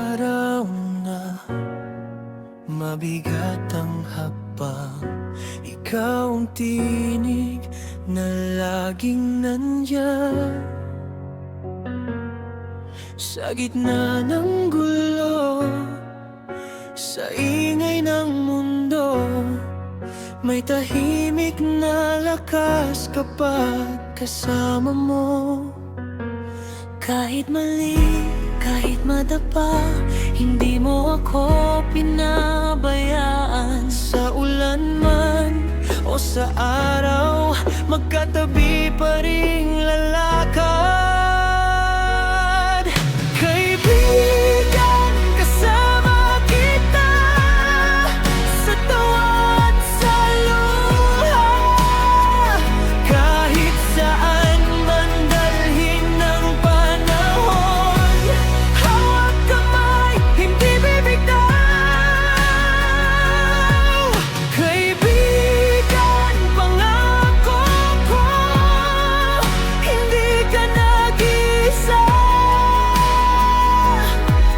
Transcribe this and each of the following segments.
araw na mabigat ang hakbang, ikaw ang tinig na laging nandyan. Sa gitna ng gulo, sa ingay ng mundo, may tahimik na lakas kapag kasama mo. Kahit mali, kahit madapa, hindi mo ako pinabayaan. Sa ulan man o sa araw, magkatabi pa rin lalakad. Kaibigan, kasama kita sa tawa at sa luha. Kahit saan man dalhin ng panahon, hawak kamay, hindi bibigtaw. Kaibigan, pangako ko, hindi ka nag-isa.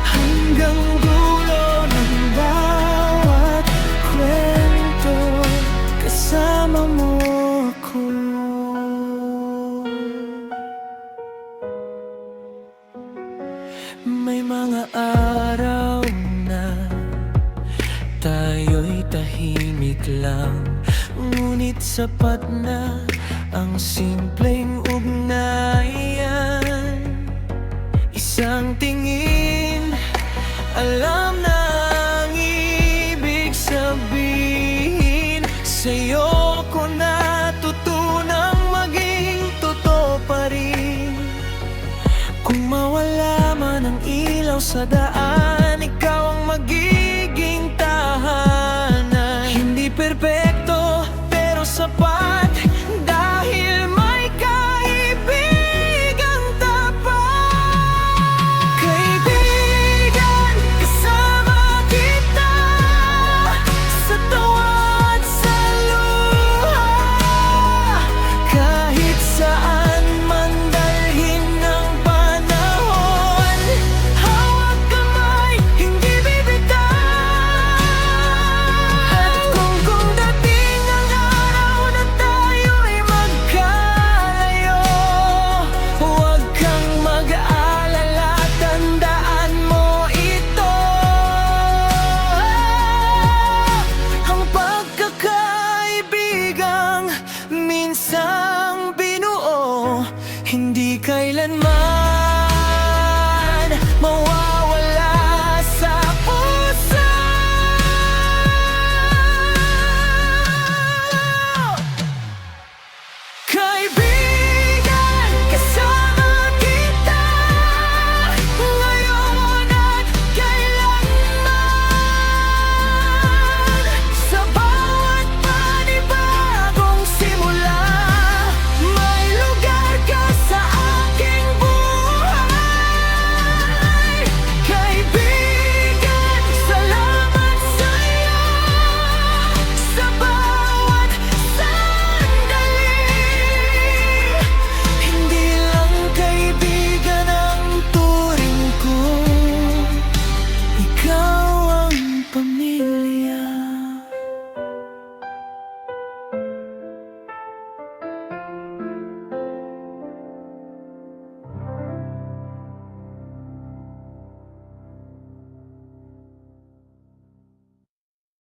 Hanggang dulo ng bawat kwento, kasama mo ako. May mga araw na tayo'y tahimik lang, ngunit sapat na ang simpleng ugnayan. Isang tingin, alam na ang ibig sabihin. Sa'yo ko natutunang maging totoo pa rin. Kung mawala man ang ilaw sa daan, ikaw ang mag-iwan.